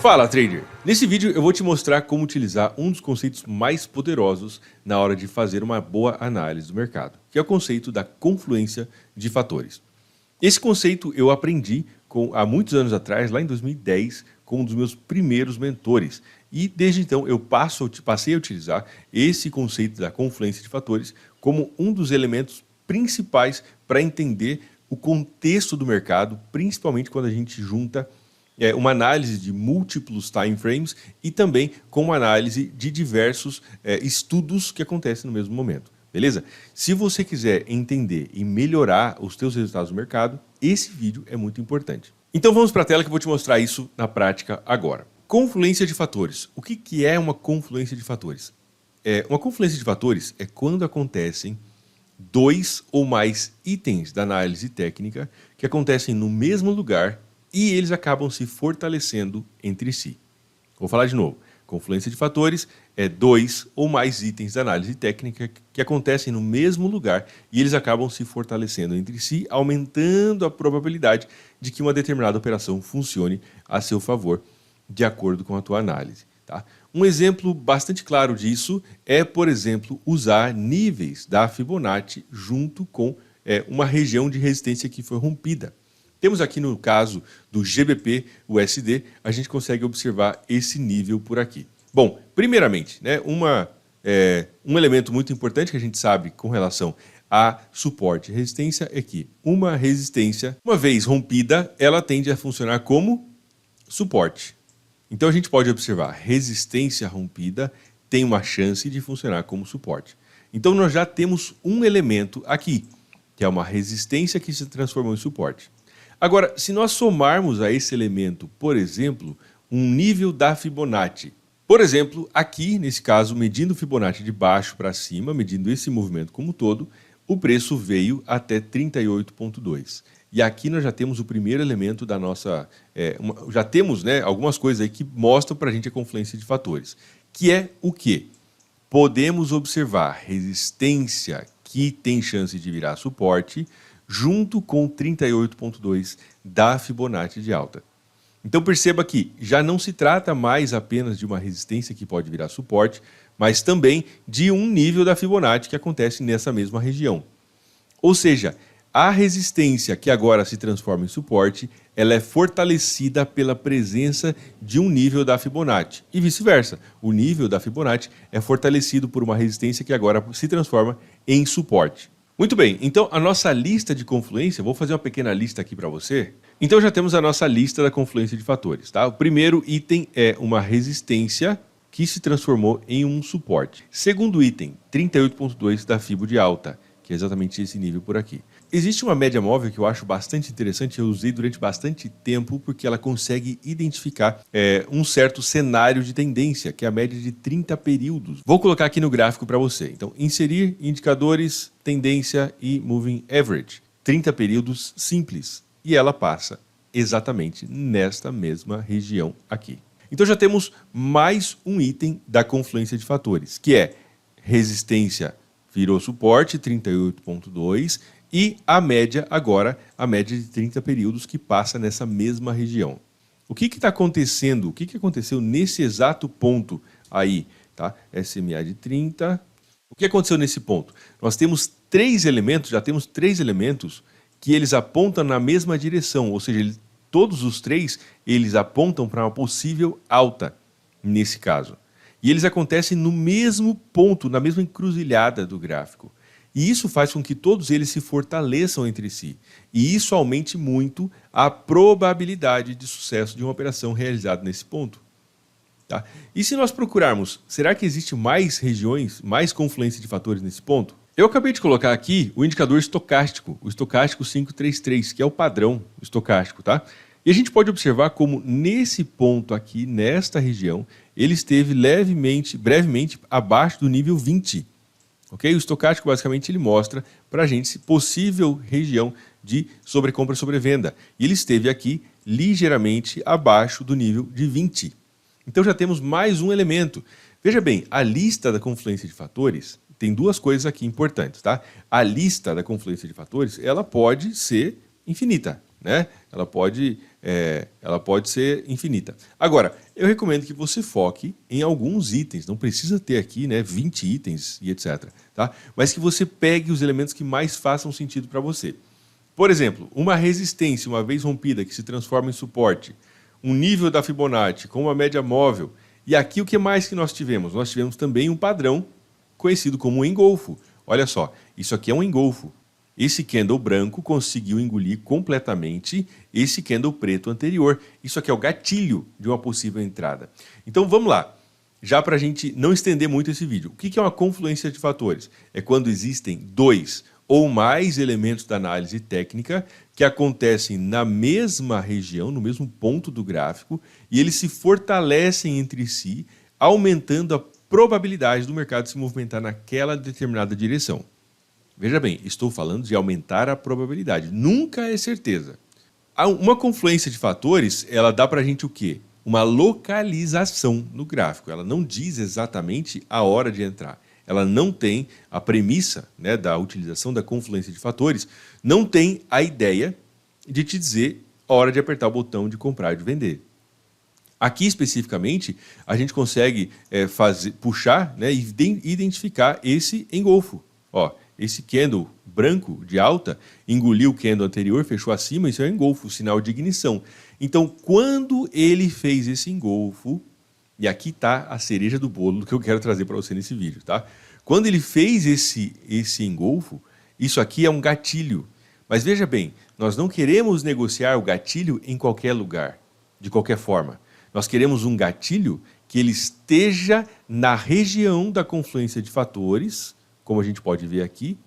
Fala, trader! Nesse vídeo eu vou te mostrar como utilizar um dos conceitos mais poderosos na hora de fazer uma boa análise do mercado, que é o conceito da confluência de fatores. Esse conceito eu aprendi há muitos anos atrás, lá em 2010, com um dos meus primeiros mentores. E desde então eu passei a utilizar esse conceito da confluência de fatores como um dos elementos principais para entender o contexto do mercado, principalmente quando a gente junta uma análise de múltiplos time frames e também com uma análise de diversos estudos que acontecem no mesmo momento. Beleza? Se você quiser entender e melhorar os teus resultados no mercado, esse vídeo é muito importante. Então vamos para a tela que eu vou te mostrar isso na prática agora. Confluência de fatores. O que é uma confluência de fatores? Uma confluência de fatores é quando acontecem dois ou mais itens da análise técnica que acontecem no mesmo lugar e eles acabam se fortalecendo entre si. Vou falar de novo. Confluência de fatores é dois ou mais itens da análise técnica que acontecem no mesmo lugar e eles acabam se fortalecendo entre si, aumentando a probabilidade de que uma determinada operação funcione a seu favor, de acordo com a tua análise. Tá? Um exemplo bastante claro disso é, por exemplo, usar níveis da Fibonacci junto com uma região de resistência que foi rompida. Temos aqui no caso do GBP/USD, a gente consegue observar esse nível por aqui. Bom, primeiramente, um elemento muito importante que a gente sabe com relação a suporte e resistência é que uma resistência, uma vez rompida, ela tende a funcionar como suporte. Então a gente pode observar, resistência rompida tem uma chance de funcionar como suporte. Então nós já temos um elemento aqui, que é uma resistência que se transformou em suporte. Agora, se nós somarmos a esse elemento, por exemplo, um nível da Fibonacci, por exemplo, aqui, nesse caso, medindo o Fibonacci de baixo para cima, medindo esse movimento como um todo, o preço veio até 38,2. E aqui nós já temos o primeiro elemento da nossa... já temos algumas coisas aí que mostram para a gente a confluência de fatores, que é o quê? Podemos observar resistência que tem chance de virar suporte, junto com 38,2 da Fibonacci de alta. Então perceba que já não se trata mais apenas de uma resistência que pode virar suporte, mas também de um nível da Fibonacci que acontece nessa mesma região. Ou seja, a resistência que agora se transforma em suporte, ela é fortalecida pela presença de um nível da Fibonacci e vice-versa. O nível da Fibonacci é fortalecido por uma resistência que agora se transforma em suporte. Muito bem, então a nossa lista de confluência, vou fazer uma pequena lista aqui para você. Então já temos a nossa lista da confluência de fatores, tá? O primeiro item é uma resistência que se transformou em um suporte. Segundo item, 38,2 da Fibo de alta, que é exatamente esse nível por aqui. Existe uma média móvel que eu acho bastante interessante, eu usei durante bastante tempo porque ela consegue identificar um certo cenário de tendência, que é a média de 30 períodos. Vou colocar aqui no gráfico para você. Então, inserir indicadores, tendência e moving average. 30 períodos simples. E ela passa exatamente nesta mesma região aqui. Então já temos mais um item da confluência de fatores, que é resistência virou suporte, 38,2, e a média agora, a média de 30 períodos que passa nessa mesma região. O que está acontecendo? O que aconteceu nesse exato ponto aí? Tá? SMA de 30. O que aconteceu nesse ponto? Nós temos já temos três elementos que eles apontam na mesma direção, ou seja, todos os três eles apontam para uma possível alta nesse caso. E eles acontecem no mesmo ponto, na mesma encruzilhada do gráfico. E isso faz com que todos eles se fortaleçam entre si. E isso aumente muito a probabilidade de sucesso de uma operação realizada nesse ponto. Tá? E se nós procurarmos, será que existe mais regiões, mais confluência de fatores nesse ponto? Eu acabei de colocar aqui o indicador estocástico, o estocástico 533, que é o padrão estocástico, tá? E a gente pode observar como nesse ponto aqui, nesta região, ele esteve brevemente abaixo do nível 20. Okay? O estocástico basicamente ele mostra para a gente possível região de sobrecompra e sobrevenda. E ele esteve aqui ligeiramente abaixo do nível de 20. Então já temos mais um elemento. Veja bem, a lista da confluência de fatores tem duas coisas aqui importantes. Tá? A lista da confluência de fatores ela pode ser infinita. né? Ela pode ser infinita. Agora, eu recomendo que você foque em alguns itens, não precisa ter aqui, né, 20 itens e etc. Tá? Mas que você pegue os elementos que mais façam sentido para você. Por exemplo, uma resistência, uma vez rompida, que se transforma em suporte, um nível da Fibonacci com uma média móvel. E aqui o que mais que nós tivemos? Nós tivemos também um padrão conhecido como engolfo. Olha só, isso aqui é um engolfo. Esse candle branco conseguiu engolir completamente esse candle preto anterior. Isso aqui é o gatilho de uma possível entrada. Então vamos lá, já para a gente não estender muito esse vídeo. O que é uma confluência de fatores? É quando existem dois ou mais elementos da análise técnica que acontecem na mesma região, no mesmo ponto do gráfico, e eles se fortalecem entre si, aumentando a probabilidade do mercado se movimentar naquela determinada direção. Veja bem, estou falando de aumentar a probabilidade, nunca é certeza. Uma confluência de fatores, ela dá para a gente o quê? Uma localização no gráfico, ela não diz exatamente a hora de entrar. Ela não tem a premissa, né, da utilização da confluência de fatores, não tem a ideia de te dizer a hora de apertar o botão de comprar e de vender. Aqui, especificamente, a gente consegue puxar, né, e identificar esse engolfo. Ó, esse candle branco de alta engoliu o candle anterior, fechou acima, isso é um engolfo, sinal de ignição. Então, quando ele fez esse engolfo, e aqui está a cereja do bolo que eu quero trazer para você nesse vídeo, tá? Quando ele fez esse engolfo, isso aqui é um gatilho. Mas veja bem, nós não queremos negociar o gatilho em qualquer lugar, de qualquer forma. Nós queremos um gatilho que ele esteja na região da confluência de fatores, como a gente pode ver aqui,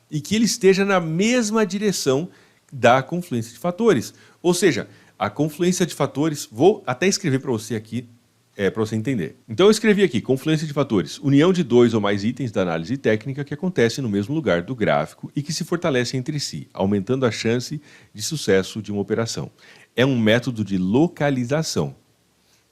e que ele esteja na mesma direção da confluência de fatores. Ou seja, a confluência de fatores, vou até escrever para você aqui, para você entender. Então eu escrevi aqui, confluência de fatores, união de dois ou mais itens da análise técnica que acontece no mesmo lugar do gráfico e que se fortalecem entre si, aumentando a chance de sucesso de uma operação. É um método de localização.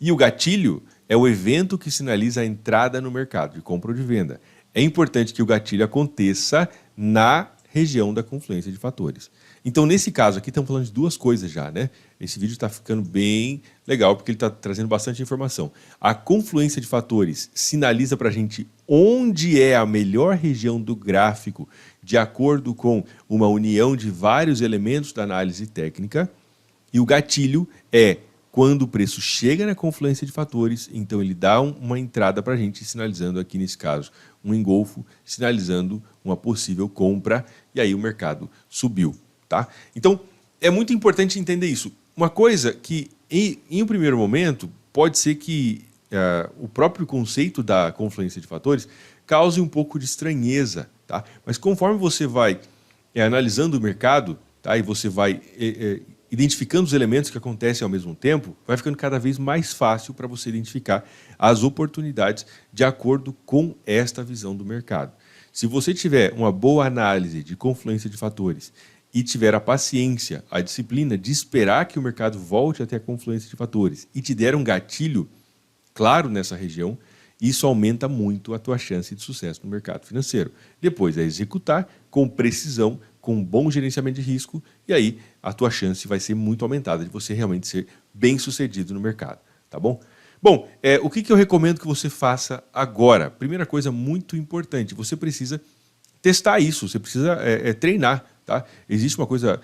E o gatilho é o evento que sinaliza a entrada no mercado, de compra ou de venda. É importante que o gatilho aconteça na região da confluência de fatores. Então, nesse caso aqui, estamos falando de duas coisas já, né? Esse vídeo está ficando bem legal, porque ele está trazendo bastante informação. A confluência de fatores sinaliza para a gente onde é a melhor região do gráfico, de acordo com uma união de vários elementos da análise técnica. E o gatilho é quando o preço chega na confluência de fatores, então ele dá uma entrada para a gente, sinalizando aqui nesse caso um engolfo, sinalizando uma possível compra, e aí o mercado subiu. Tá? Então, é muito importante entender isso. Uma coisa que, em um primeiro momento, pode ser que o próprio conceito da confluência de fatores cause um pouco de estranheza, tá? Mas conforme você vai analisando o mercado, tá? E você vai identificando os elementos que acontecem ao mesmo tempo, vai ficando cada vez mais fácil para você identificar as oportunidades de acordo com esta visão do mercado. Se você tiver uma boa análise de confluência de fatores e tiver a paciência, a disciplina de esperar que o mercado volte até a confluência de fatores e te der um gatilho claro nessa região, isso aumenta muito a tua chance de sucesso no mercado financeiro. Depois é executar com precisão, com bom gerenciamento de risco, e aí a tua chance vai ser muito aumentada de você realmente ser bem sucedido no mercado, tá bom? Bom, o que eu recomendo que você faça agora? Primeira coisa muito importante, você precisa testar isso, você precisa treinar. Tá? Existe uma coisa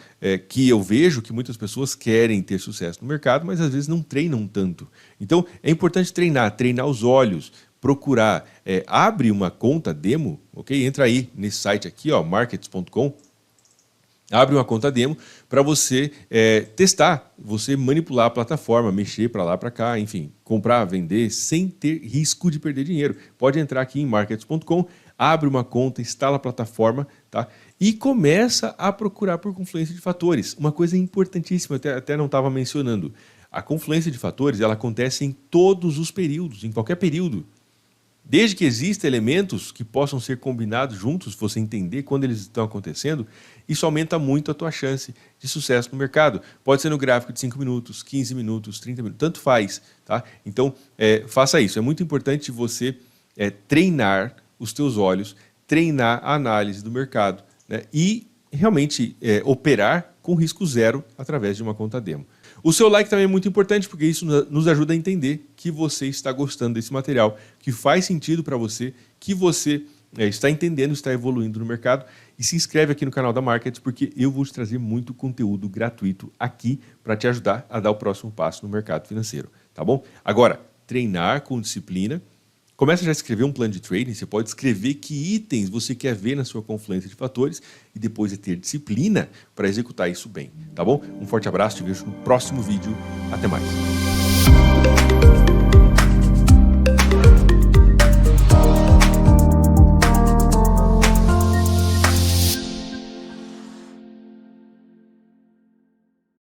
que eu vejo que muitas pessoas querem ter sucesso no mercado, mas às vezes não treinam tanto. Então é importante treinar os olhos, procurar, abre uma conta demo, ok? Entra aí nesse site aqui, ó, markets.com, abre uma conta demo para você testar, você manipular a plataforma, mexer para lá, para cá, enfim, comprar, vender, sem ter risco de perder dinheiro. Pode entrar aqui em markets.com, abre uma conta, instala a plataforma, tá? E começa a procurar por confluência de fatores. Uma coisa importantíssima, até não estava mencionando, a confluência de fatores ela acontece em todos os períodos, em qualquer período. Desde que existam elementos que possam ser combinados juntos, você entender quando eles estão acontecendo, isso aumenta muito a tua chance de sucesso no mercado. Pode ser no gráfico de 5 minutos, 15 minutos, 30 minutos, tanto faz. Tá? Então, faça isso. É muito importante você treinar os teus olhos, treinar a análise do mercado, né? E realmente operar com risco zero através de uma conta demo. O seu like também é muito importante porque isso nos ajuda a entender que você está gostando desse material, que faz sentido para você, que você está entendendo, está evoluindo no mercado. E se inscreve aqui no canal da Markets porque eu vou te trazer muito conteúdo gratuito aqui para te ajudar a dar o próximo passo no mercado financeiro, tá bom? Agora, treinar com disciplina. Começa já a escrever um plano de trading, você pode escrever que itens você quer ver na sua confluência de fatores e depois é ter disciplina para executar isso bem, tá bom? Um forte abraço, te vejo no próximo vídeo, até mais.